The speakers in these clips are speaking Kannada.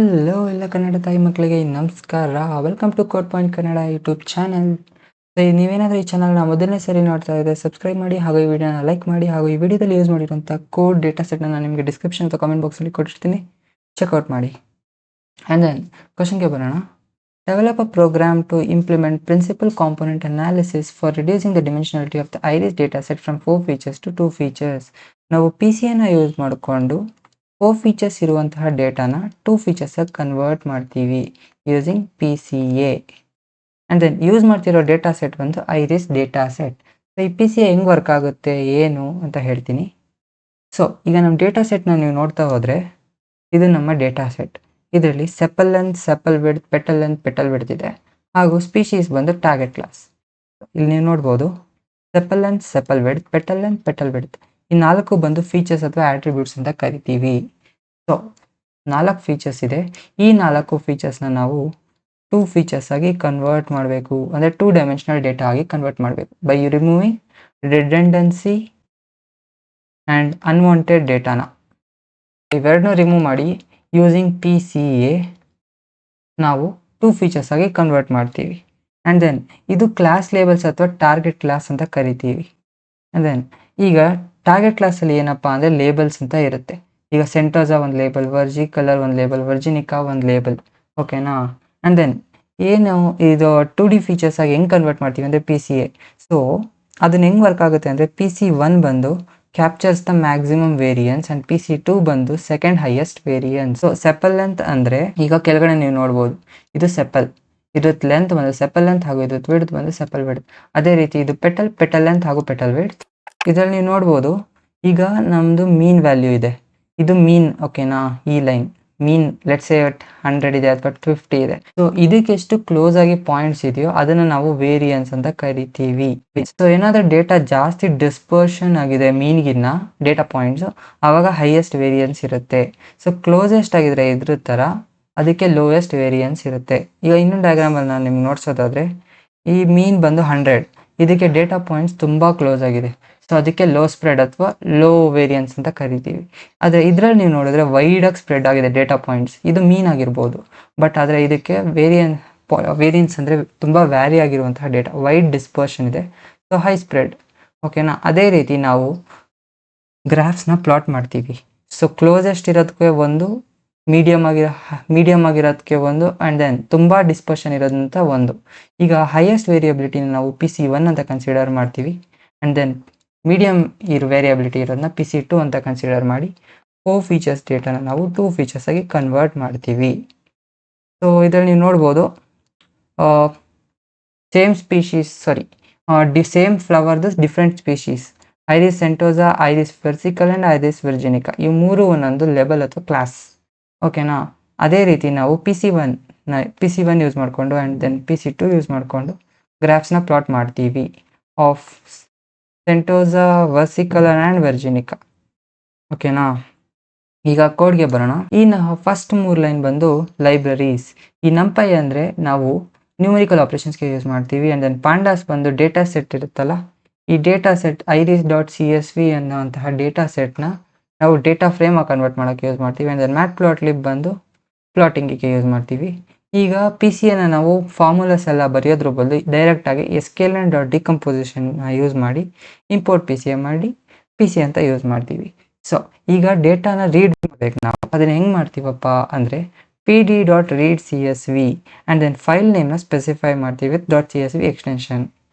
ಹಲೋ ಎಲ್ಲ ಕನ್ನಡ ತಾಯಿ ಮಕ್ಕಳಿಗೆ ನಮಸ್ಕಾರ. Welcome to code point Kannada YouTube channel. ನೀವೇನಾದರೂ ಈ ಚಾನಲ್ನ ಮೊದಲನೇ ಸರಿ ನೋಡ್ತಾ ಇದ್ದರೆ ಸಬ್ಸ್ಕ್ರೈಬ್ ಮಾಡಿ, ಹಾಗೂ ಈ ವಿಡಿಯೋನ ಲೈಕ್ ಮಾಡಿ, ಹಾಗೂ ಈ ವಿಡಿಯೋದಲ್ಲಿ ಯೂಸ್ ಮಾಡಿರೋಂಥ ಕೋಡ್ ಡೇಟಾ ಸೆಟ್ನ ನಾನು ನಿಮಗೆ ಡಿಸ್ಕ್ರಿಪ್ಷನ್ ಅಥವಾ ಕಾಮೆಂಟ್ ಬಾಕ್ಸಲ್ಲಿ ಕೊಟ್ಟಿರ್ತೀನಿ, ಚೆಕ್ಔಟ್ ಮಾಡಿ. ಆ್ಯಂಡ್ ದೆನ್ ಕ್ವಶನ್ಗೆ ಬರೋಣ. Develop a program to implement principal component analysis for reducing the dimensionality of the iris data set from 4 features to 2 features. ನಾವು PCAನ ಯೂಸ್ ಮಾಡಿಕೊಂಡು 4 ಫೀಚರ್ಸ್ ಇರುವಂತಹ ಡೇಟಾನ 2 ಫೀಚರ್ಸಾಗಿ ಕನ್ವರ್ಟ್ ಮಾಡ್ತೀವಿ using PCA. And then use ಮಾಡ್ತಿರೋ ಡೇಟಾ ಸೆಟ್ ಬಂದು ಐರಿಸ್ ಡೇಟಾ ಸೆಟ್. ಸೊ ಈ PCA ಹೆಂಗೆ ವರ್ಕ್ ಆಗುತ್ತೆ ಏನು ಅಂತ ಹೇಳ್ತೀನಿ. ಸೊ ಈಗ ನಮ್ಮ ಡೇಟಾ ಸೆಟ್ನ ನೀವು ನೋಡ್ತಾ ಹೋದರೆ ಇದು ನಮ್ಮ ಡೇಟಾ ಸೆಟ್. ಇದರಲ್ಲಿ sepal length, sepal width, petal length, petal width ಇದೆ. ಹಾಗೂ ಸ್ಪೀಶೀಸ್ ಬಂದು ಟಾರ್ಗೆಟ್ ಕ್ಲಾಸ್. ಇಲ್ಲಿ ನೀವು ನೋಡ್ಬೋದು sepal length, sepal width, petal length, petal width. ಈ 4 ಬಂದು ಫೀಚರ್ಸ್ ಅಥವಾ ಆಟ್ರಿಬ್ಯೂಟ್ಸ್ ಅಂತ ಕರಿತೀವಿ. ಸೊ 4 ಫೀಚರ್ಸ್ ಇದೆ. ಈ 4 ಫೀಚರ್ಸ್ನ ನಾವು 2 ಫೀಚರ್ಸ್ ಆಗಿ ಕನ್ವರ್ಟ್ ಮಾಡಬೇಕು, ಅಂದರೆ 2 ಡೈಮೆನ್ಷನಲ್ ಡೇಟಾ ಆಗಿ ಕನ್ವರ್ಟ್ ಮಾಡಬೇಕು ಬೈ ರಿಮೂವಿಂಗ್ ರಿಡೆಂಡೆನ್ಸಿ ಆ್ಯಂಡ್ ಅನ್ವಾಂಟೆಡ್ ಡೇಟಾನ. ಇವೆರಡನ್ನೂ ರಿಮೂವ್ ಮಾಡಿ ಯೂಸಿಂಗ್ PCA ನಾವು 2 ಫೀಚರ್ಸ್ ಆಗಿ ಕನ್ವರ್ಟ್ ಮಾಡ್ತೀವಿ. ಆ್ಯಂಡ್ ದೆನ್ ಇದು ಕ್ಲಾಸ್ ಲೇಬಲ್ಸ್ ಅಥವಾ ಟಾರ್ಗೆಟ್ ಕ್ಲಾಸ್ ಅಂತ ಕರಿತೀವಿ. ಆ್ಯಂಡ್ ದೆನ್ ಈಗ ಟಾರ್ಗೆಟ್ ಕ್ಲಾಸಲ್ಲಿ ಏನಪ್ಪ ಅಂದರೆ ಲೇಬಲ್ಸ್ ಅಂತ ಇರುತ್ತೆ. ಈಗ ಸೆಂಟೋಸಾ ಒಂದು ಲೇಬಲ್, ವರ್ಜಿ ಕಲರ್ ಒಂದು ಲೇಬಲ್, ವರ್ಜಿನಿಕಾ ಒಂದು ಲೇಬಲ್, ಓಕೆನಾ. ಆ್ಯಂಡ್ ದೆನ್ ಏನು ಇದು 2D ಫೀಚರ್ಸ್ ಆಗಿ ಹೆಂಗೆ ಕನ್ವರ್ಟ್ ಮಾಡ್ತೀವಿ ಅಂದರೆ PCA. ಸೊ ಅದನ್ನ ಹೆಂಗೆ ವರ್ಕ್ ಆಗುತ್ತೆ ಅಂದರೆ PC1 ಬಂದು captures the maximum variance and PC2 ಬಂದು second highest variance. So sepal length ಅಂದರೆ ಈಗ ಕೆಳಗಡೆ ನೀವು ನೋಡ್ಬೋದು, ಇದು ಸೆಪಲ್, ಇದ್ರದ್ದು ಲೆಂತ್ ಬಂದು ಸೆಪಲ್ ಲೆಂತ್ ಹಾಗೂ ಇದ್ರದ್ದು ವಿಡ್ತ್ ಬಂದು ಸೆಪಲ್ ವಿಡ್ತ್. ಅದೇ ರೀತಿ ಇದು ಪೆಟಲ್ ಲೆಂತ್ ಹಾಗೂ ಪೆಟಲ್ ವಿಡ್ತ್. ಇದರಲ್ಲಿ ನೀವು ನೋಡ್ಬೋದು ಈಗ ನಮ್ಮದು ಮೀನ್ ವ್ಯಾಲ್ಯೂ ಇದೆ, ಇದು ಮೀನ್, ಓಕೆನಾ. ಈ ಲೈನ್ ಮೀನ್ ಲೆಟ್ಸ್ ಸೇ 100 ಇದೆ ಅಥವಾ 50 ಇದೆ. ಸೊ ಇದಕ್ಕೆ ಎಷ್ಟು ಕ್ಲೋಸ್ ಆಗಿ ಪಾಯಿಂಟ್ಸ್ ಇದೆಯೋ ಅದನ್ನು ನಾವು ವೇರಿಯನ್ಸ್ ಅಂತ ಕರಿತೀವಿ. ಸೊ ಏನಾದರೂ ಡೇಟಾ ಜಾಸ್ತಿ ಡಿಸ್ಪರ್ಷನ್ ಆಗಿದೆ ಮೀನ್ಗಿನ್ನ ಡೇಟಾ ಪಾಯಿಂಟ್ಸು, ಆವಾಗ ಹೈಯೆಸ್ಟ್ ವೇರಿಯನ್ಸ್ ಇರುತ್ತೆ. ಸೊ ಕ್ಲೋಸೆಸ್ಟ್ ಆಗಿದ್ರೆ ಇದ್ರ ಥರ ಅದಕ್ಕೆ ಲೋಯೆಸ್ಟ್ ವೇರಿಯನ್ಸ್ ಇರುತ್ತೆ. ಈಗ ಇನ್ನೊಂದು ಡಯಾಗ್ರಾಮಲ್ಲಿ ನಾನು ನಿಮ್ಗೆ ನೋಡ್ಸೋದಾದರೆ ಈ ಮೀನ್ ಬಂದು 100, ಇದಕ್ಕೆ ಡೇಟಾ ಪಾಯಿಂಟ್ಸ್ ತುಂಬ ಕ್ಲೋಸ್ ಆಗಿದೆ, ಸೊ ಅದಕ್ಕೆ ಲೋ ಸ್ಪ್ರೆಡ್ ಅಥವಾ ಲೋ ವೇರಿಯನ್ಸ್ ಅಂತ ಕರಿತೀವಿ. ಆದರೆ ಇದರಲ್ಲಿ ನೀವು ನೋಡಿದ್ರೆ ವೈಡಾಗಿ ಸ್ಪ್ರೆಡ್ ಆಗಿದೆ ಡೇಟಾ ಪಾಯಿಂಟ್ಸ್, ಇದು ಮೀನ್ ಆಗಿರ್ಬೋದು, ಬಟ್ ಆದರೆ ಇದಕ್ಕೆ ವೇರಿಯನ್ಸ್ ಅಂದರೆ ತುಂಬ ವ್ಯಾರಿ ಆಗಿರುವಂತಹ ಡೇಟಾ, ವೈಡ್ ಡಿಸ್ಪರ್ಷನ್ ಇದೆ, ಸೊ ಹೈ ಸ್ಪ್ರೆಡ್, ಓಕೆನಾ. ಅದೇ ರೀತಿ ನಾವು ಗ್ರಾಫ್ಸ್ನ ಪ್ಲಾಟ್ ಮಾಡ್ತೀವಿ. ಸೊ ಕ್ಲೋಸೆಸ್ಟ್ ಇರೋದಕ್ಕೆ ಒಂದು, ಮೀಡಿಯಮ್ ಆಗಿರೋದಕ್ಕೆ ಒಂದು, ಆ್ಯಂಡ್ ದೆನ್ ತುಂಬ ಡಿಸ್ಪರ್ಷನ್ ಇರೋದಂತ ಒಂದು. ಈಗ ಹೈಯೆಸ್ಟ್ ವೇರಿಯಬಿಲಿಟಿನ ನಾವು PC1 ಅಂತ ಕನ್ಸಿಡರ್ ಮಾಡ್ತೀವಿ. ಆ್ಯಂಡ್ ದೆನ್ ಮೀಡಿಯಮ್ ವೇರಿಯಬಿಲಿಟಿ ಇರೋದನ್ನ PC2 ಅಂತ ಕನ್ಸಿಡರ್ ಮಾಡಿ 4 ಫೀಚರ್ಸ್ ಡೇಟಾನ ನಾವು 2 ಫೀಚರ್ಸ್ ಆಗಿ ಕನ್ವರ್ಟ್ ಮಾಡ್ತೀವಿ. ಸೊ ಇದರಲ್ಲಿ ನೀವು ನೋಡ್ಬೋದು ಸೇಮ್ ಫ್ಲವರ್ದು different species, iris setosa, iris versicolor and iris virginica, ಈ 3 ಒಂದೊಂದು ಲೆಬಲ್ ಅಥವಾ ಕ್ಲಾಸ್, ಓಕೆನಾ. ಅದೇ ರೀತಿ ನಾವು PC1 ಯೂಸ್ ಮಾಡಿಕೊಂಡು ಆ್ಯಂಡ್ ದೆನ್ PC2 ಯೂಸ್ ಮಾಡಿಕೊಂಡು ಗ್ರಾಫ್ಸ್ನ ಪ್ಲಾಟ್ ಮಾಡ್ತೀವಿ ಆಫ್ ಸೆಂಟೋಸಾ, ವರ್ಸಿಕಲರ್ ಆ್ಯಂಡ್ ವರ್ಜಿನಿಕಾ, ಓಕೆನಾ. ಈಗ ಕೋಡ್ಗೆ ಬರೋಣ. ಈ ಫಸ್ಟ್ 3 ಲೈನ್ ಬಂದು ಲೈಬ್ರರೀಸ್. ಈ ನಂಪೈ ಅಂದರೆ ನಾವು ನ್ಯೂಮರಿಕಲ್ ಆಪ್ರೇಷನ್ಸ್ಗೆ ಯೂಸ್ ಮಾಡ್ತೀವಿ. ಆ್ಯಂಡ್ ದೆನ್ ಪಾಂಡಾಸ್ ಬಂದು ಡೇಟಾ ಸೆಟ್ ಇರುತ್ತಲ್ಲ, ಈ ಡೇಟಾ ಸೆಟ್ iris.csv ಅನ್ನೋಂತಹ ಡೇಟಾ ಸೆಟ್ನ ನಾವು ಡೇಟಾ ಫ್ರೇಮಾಗಿ ಕನ್ವರ್ಟ್ ಮಾಡೋಕ್ಕೆ ಯೂಸ್ ಮಾಡ್ತೀವಿ. ಆ್ಯಂಡ್ ದೆನ್ ಮ್ಯಾಟ್ಪ್ಲಾಟ್ಲಿಬ್ ಬಂದು ಪ್ಲಾಟಿಂಗಿಗೆ ಯೂಸ್ ಮಾಡ್ತೀವಿ. ಈಗ PCAನ ನಾವು ಫಾರ್ಮುಲಾಸ್ ಎಲ್ಲ ಬರೆಯೋದ್ರ ಬದಲು ಡೈರೆಕ್ಟಾಗಿ sklearn.decompositionನ ಯೂಸ್ ಮಾಡಿ ಇಂಪೋರ್ಟ್ PCA ಮಾಡಿ PCA ಅಂತ ಯೂಸ್ ಮಾಡ್ತೀವಿ. ಸೊ ಈಗ ಡೇಟಾನ ರೀಡ್ ಮಾಡಬೇಕು ನಾವು, ಅದನ್ನು ಹೆಂಗೆ ಮಾಡ್ತೀವಪ್ಪ ಅಂದರೆ pd.readcsv ಆ್ಯಂಡ್ ದೆನ್ ಫೈಲ್ ನೇಮ್ನ ಸ್ಪೆಸಿಫೈ ಮಾಡ್ತೀವಿ with .csv extension,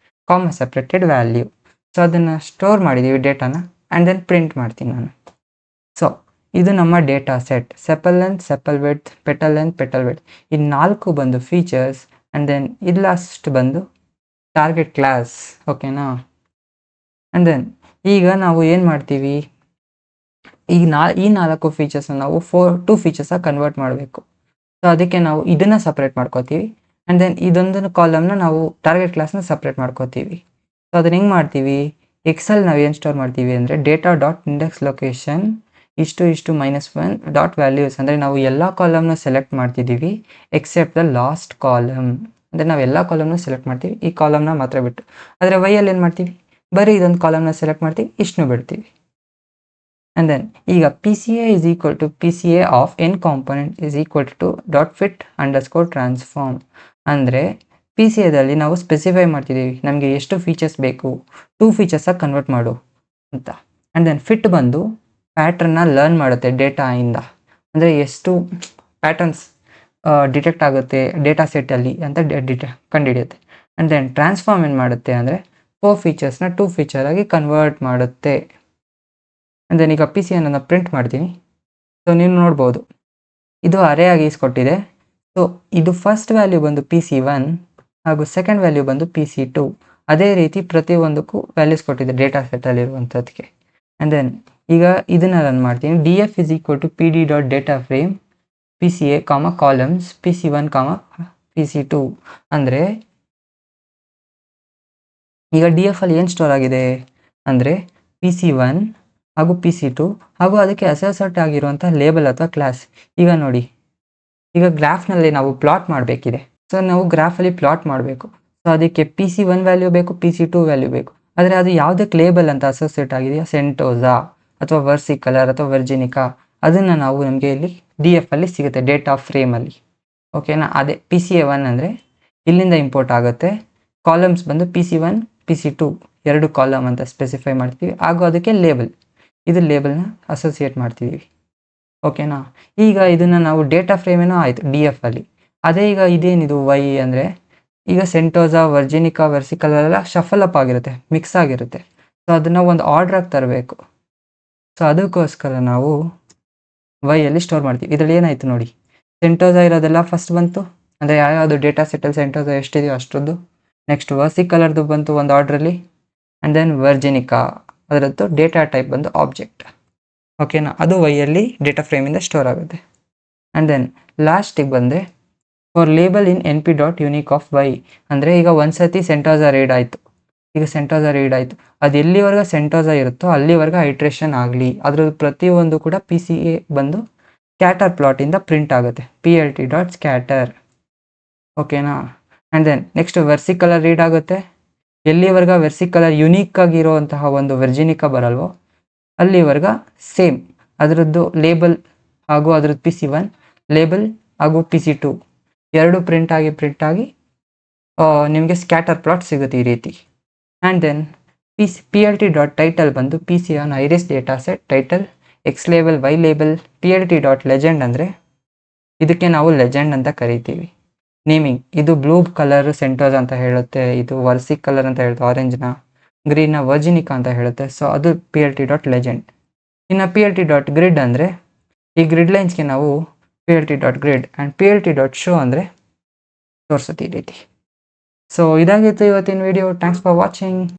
comma separated value. So ಅದನ್ನು ಸ್ಟೋರ್ ಮಾಡಿದ್ದೀವಿ ಡೇಟಾನ, ಆ್ಯಂಡ್ ದೆನ್ ಪ್ರಿಂಟ್ ಮಾಡ್ತೀನಿ ನಾನು. ಸೊ ಇದು ನಮ್ಮ data set, sepal length, sepal width, petal length, petal width, ಈ 4 ಬಂದು ಫೀಚರ್ಸ್. ಆ್ಯಂಡ್ ದೆನ್ ಇದು ಲಾಸ್ಟ್ ಬಂದು ಟಾರ್ಗೆಟ್ ಕ್ಲಾಸ್, ಓಕೆನಾ. ಆ್ಯಂಡ್ ದೆನ್ ಈಗ ನಾವು ಏನು ಮಾಡ್ತೀವಿ, ಈ 4 ಫೀಚರ್ಸ್ನ ನಾವು 2 ಫೀಚರ್ಸಾಗಿ ಕನ್ವರ್ಟ್ ಮಾಡಬೇಕು. ಸೊ ಅದಕ್ಕೆ ನಾವು ಇದನ್ನು ಸಪ್ರೇಟ್ ಮಾಡ್ಕೋತೀವಿ. ಆ್ಯಂಡ್ ದೆನ್ ಇದೊಂದು ಕಾಲಮ್ನ ನಾವು ಟಾರ್ಗೆಟ್ ಕ್ಲಾಸ್ನ ಸಪ್ರೇಟ್ ಮಾಡ್ಕೋತೀವಿ. ಸೊ ಅದನ್ನು ಹೆಂಗೆ ಮಾಡ್ತೀವಿ, ಎಕ್ಸೆಲ್ ನಾವು ಏನು ಸ್ಟೋರ್ ಮಾಡ್ತೀವಿ ಅಂದರೆ ಡೇಟಾ.ಇಂಡೆಕ್ಸ್ ಲೊಕೇಶನ್ -1 ಡಾಟ್ ವ್ಯಾಲ್ಯೂಸ್, ಅಂದರೆ ನಾವು ಎಲ್ಲ ಕಾಲಮ್ನ ಸೆಲೆಕ್ಟ್ ಮಾಡ್ತಿದ್ದೀವಿ ಎಕ್ಸೆಪ್ಟ್ ದ ಲಾಸ್ಟ್ ಕಾಲಮ್. ಅಂದರೆ ನಾವು ಎಲ್ಲ ಕಾಲಮ್ನ ಸೆಲೆಕ್ಟ್ ಮಾಡ್ತೀವಿ, ಈ ಕಾಲಮ್ನ ಮಾತ್ರ ಬಿಟ್ಟು. ಆದರೆ ವೈಯಲ್ಲಿ ಏನು ಮಾಡ್ತೀವಿ, ಬರೀ ಇದೊಂದು ಕಾಲಮ್ನ ಸೆಲೆಕ್ಟ್ ಮಾಡ್ತೀವಿ, ಇಷ್ಟನ್ನು ಬಿಡ್ತೀವಿ. ಆ್ಯಂಡ್ ದೆನ್ ಈಗ P C A is equal to P C A of N component is equal to dot fit underscore transform. ಅಂದರೆ ಪಿ ಸಿ ಎದಲ್ಲಿ ನಾವು ಸ್ಪೆಸಿಫೈ ಮಾಡ್ತಿದ್ದೀವಿ ನಮಗೆ ಎಷ್ಟು ಫೀಚರ್ಸ್ ಬೇಕು, 2 ಫೀಚರ್ಸಾಗಿ ಕನ್ವರ್ಟ್ ಮಾಡು ಅಂತ. ಆ್ಯಂಡ್ ದೆನ್ ಫಿಟ್ ಬಂದು ಪ್ಯಾಟ್ರನ್ನ ಲರ್ನ್ ಮಾಡುತ್ತೆ ಡೇಟಾಯಿಂದ, ಅಂದರೆ ಎಷ್ಟು ಪ್ಯಾಟರ್ನ್ಸ್ ಡಿಟೆಕ್ಟ್ ಆಗುತ್ತೆ ಡೇಟಾ ಸೆಟ್ಟಲ್ಲಿ ಅಂತ ಕಂಡುಹಿಡಿಯುತ್ತೆ. ಆ್ಯಂಡ್ ದೆನ್ ಟ್ರಾನ್ಸ್ಫಾರ್ಮ್ ಏನು ಮಾಡುತ್ತೆ ಅಂದರೆ 4 ಫೀಚರ್ಸ್ನ 2 ಫೀಚರಾಗಿ ಕನ್ವರ್ಟ್ ಮಾಡುತ್ತೆ. ಆ್ಯಂಡ್ ದೆನ್ ಈಗ ಪಿ ಸಿ ಎನ್ನು ಪ್ರಿಂಟ್ ಮಾಡ್ತೀನಿ. ಸೊ ನೀವು ನೋಡ್ಬೋದು ಇದು ಅರೇ ಆಗಿ ಇಸ್ಕೊಟ್ಟಿದೆ. ಸೊ ಇದು ಫಸ್ಟ್ ವ್ಯಾಲ್ಯೂ ಬಂದು PC1 ಹಾಗೂ ಸೆಕೆಂಡ್ ವ್ಯಾಲ್ಯೂ ಬಂದು PC2. ಅದೇ ರೀತಿ ಪ್ರತಿಯೊಂದಕ್ಕೂ ವ್ಯಾಲ್ಯೂಸ್ ಕೊಟ್ಟಿದೆ ಡೇಟಾ ಸೆಟ್ಟಲ್ಲಿರುವಂಥದ್ದಕ್ಕೆ. ಆ್ಯಂಡ್ ದೆನ್ ಈಗ ಇದನ್ನು ರನ್ ಮಾಡ್ತೀನಿ. DF is equal to PD dot data frame PCA columns PC1 PC2. ಅಂದರೆ ಈಗ DF ಅಲ್ಲಿ ಏನು ಸ್ಟೋರ್ ಆಗಿದೆ ಅಂದರೆ PC1 ಹಾಗೂ PC2 ಹಾಗೂ ಅದಕ್ಕೆ ಅಸೋಸಿಯೇಟ್ ಆಗಿರುವಂಥ ಲೇಬಲ್ ಅಥವಾ ಕ್ಲಾಸ್. ಈಗ ನೋಡಿ, ಈಗ ಗ್ರಾಫ್ನಲ್ಲಿ ನಾವು ಪ್ಲಾಟ್ ಮಾಡಬೇಕಿದೆ. ಸೊ ನಾವು ಗ್ರಾಫಲ್ಲಿ ಪ್ಲಾಟ್ ಮಾಡಬೇಕು. ಸೊ ಅದಕ್ಕೆ PC1 ವ್ಯಾಲ್ಯೂ ಬೇಕು, PC2 ವ್ಯಾಲ್ಯೂ ಬೇಕು. ಆದರೆ ಅದು ಯಾವುದಕ್ಕೆ ಲೇಬಲ್ ಅಂತ ಅಸೋಸಿಯೇಟ್ ಆಗಿದೆಯಾ, ಸೆಂಟೋಸಾ ಅಥವಾ ವರ್ಸಿಕಲರ್ ಅಥವಾ ವರ್ಜಿನಿಕಾ, ಅದನ್ನು ನಾವು ನಮಗೆ ಇಲ್ಲಿ DF ಅಲ್ಲಿ ಸಿಗುತ್ತೆ ಡೇಟಾ ಫ್ರೇಮಲ್ಲಿ. ಓಕೆನಾ. ಅದೇ PCA1 ಅಂದರೆ ಇಲ್ಲಿಂದ ಇಂಪೋರ್ಟ್ ಆಗುತ್ತೆ. ಕಾಲಮ್ಸ್ ಬಂದು PC1 PC2 2 ಕಾಲಮ್ ಅಂತ ಸ್ಪೆಸಿಫೈ ಮಾಡ್ತೀವಿ. ಹಾಗೂ ಅದಕ್ಕೆ ಲೇಬಲ್, ಇದು ಲೇಬಲ್ನ ಅಸೋಸಿಯೇಟ್ ಮಾಡ್ತಿದ್ದೀವಿ. ಓಕೆನಾ. ಈಗ ಇದನ್ನು ನಾವು ಡೇಟಾ ಫ್ರೇಮೇನೋ ಆಯಿತು DF ಅಲ್ಲಿ. ಅದೇ ಈಗ ಇದೇನಿದು Y ಅಂದರೆ ಈಗ ಸೆಂಟೋಸಾ ವರ್ಜಿನಿಕಾ ವರ್ಸಿಕಲರ್ ಎಲ್ಲ ಶಫಲ್ ಅಪ್ ಆಗಿರುತ್ತೆ, ಮಿಕ್ಸ್ ಆಗಿರುತ್ತೆ. ಸೊ ಅದನ್ನು ಒಂದು ಆರ್ಡ್ರಾಗಿ ತರಬೇಕು. ಸೊ ಅದಕ್ಕೋಸ್ಕರ ನಾವು Y ಅಲ್ಲಿ ಸ್ಟೋರ್ ಮಾಡ್ತೀವಿ. ಇದರಲ್ಲಿ ಏನಾಯಿತು ನೋಡಿ, ಸೆಂಟೋಸಾ ಇರೋದೆಲ್ಲ ಫಸ್ಟ್ ಬಂತು, ಅಂದರೆ ಯಾವ್ಯಾವುದು ಡೇಟಾ ಸೆಟ್ಟಲ್ಲಿ ಸೆಂಟೋಸಾ ಎಷ್ಟಿದೆಯೋ ಅಷ್ಟರದ್ದು. ನೆಕ್ಸ್ಟ್ ವರ್ಸಿಕಲರ್ದು ಬಂತು ಒಂದು ಆರ್ಡ್ರಲ್ಲಿ. ಆ್ಯಂಡ್ ದೆನ್ ವರ್ಜಿನಿಕಾ ಅದರದ್ದು ಡೇಟಾ ಟೈಪ್ ಬಂದು ಆಬ್ಜೆಕ್ಟ್. ಓಕೆನಾ. ಅದು Y ಅಲ್ಲಿ ಡೇಟಾ ಫ್ರೇಮಿಂದ ಸ್ಟೋರ್ ಆಗುತ್ತೆ. ಆ್ಯಂಡ್ ದೆನ್ ಲಾಸ್ಟಿಗೆ ಬಂದೆ for label in NP dot unique of Y. ಅಂದರೆ ಈಗ ಒಂದು ಸತಿ ಸೆಂಟೋಸಾ ರೀಡ್ ಆಯಿತು, ಈಗ ಸೆಂಟೋಸಾ ರೀಡ್ ಆಯಿತು, ಅದು ಎಲ್ಲಿವರೆಗೆ ಸೆಂಟೋಸಾ ಇರುತ್ತೋ ಅಲ್ಲಿವರೆಗೆ ಐಟ್ರೇಷನ್ ಆಗಲಿ. ಅದರದ್ದು ಪ್ರತಿಯೊಂದು ಕೂಡ PCA ಬಂದು ಸ್ಕ್ಯಾಟರ್ ಪ್ಲಾಟಿಂದ ಪ್ರಿಂಟ್ ಆಗುತ್ತೆ, PLT ಡಾಟ್ ಸ್ಕ್ಯಾಟರ್. ಓಕೆನಾ. ಆ್ಯಂಡ್ ದೆನ್ ನೆಕ್ಸ್ಟ್ ವರ್ಸಿಕಲರ್ ರೀಡ್ ಆಗುತ್ತೆ. ಎಲ್ಲಿವರೆಗೆ ವರ್ಸಿಕಲರ್ ಯುನೀಕ್ ಆಗಿರುವಂತಹ ಒಂದು ವರ್ಜಿನಿಕಾ ಬರಲ್ವೋ ಅಲ್ಲಿವರೆಗೆ ಸೇಮ್ ಅದರದ್ದು ಲೇಬಲ್ ಹಾಗೂ ಅದರದ್ದು PC1 ಲೇಬಲ್ ಹಾಗೂ PC2 ಎರಡು ಪ್ರಿಂಟ್ ಆಗಿ ನಿಮಗೆ ಸ್ಕ್ಯಾಟರ್ ಪ್ಲಾಟ್ ಸಿಗುತ್ತೆ ಈ ರೀತಿ. And then PLT dot title ಬಂದು PC on iris data set title X label Y label. PLT dot legend ಅಂದರೆ ಇದಕ್ಕೆ ನಾವು ಲೆಜೆಂಡ್ ಅಂತ ಕರಿತೀವಿ. ನೇಮಿಂಗ್ ಇದು ಬ್ಲೂ ಕಲರ್ ಸೆಂಟೋಸ್ ಅಂತ ಹೇಳುತ್ತೆ, ಇದು ವರ್ಸಿಕ್ ಕಲರ್ ಅಂತ ಹೇಳುತ್ತೆ, ಆರೆಂಜ್ನ, ಗ್ರೀನ್ನ ವರ್ಜಿನಿಕಾ ಅಂತ ಹೇಳುತ್ತೆ. ಸೊ ಅದು PLT ಡಾಟ್ ಲೆಜೆಂಡ್. ಇನ್ನು PLT ಡಾಟ್ ಗ್ರಿಡ್ ಅಂದರೆ ಈ ಗ್ರಿಡ್ ಲೈನ್ಸ್ಗೆ ನಾವು PLT dot grid and PLT dot show ಅಂದರೆ ತೋರಿಸುತ್ತೆ ಈ ರೀತಿ. ಸೊ ಇದಾಗಿತ್ತು ಇವತ್ತಿನ ವಿಡಿಯೋ. Thanks for watching.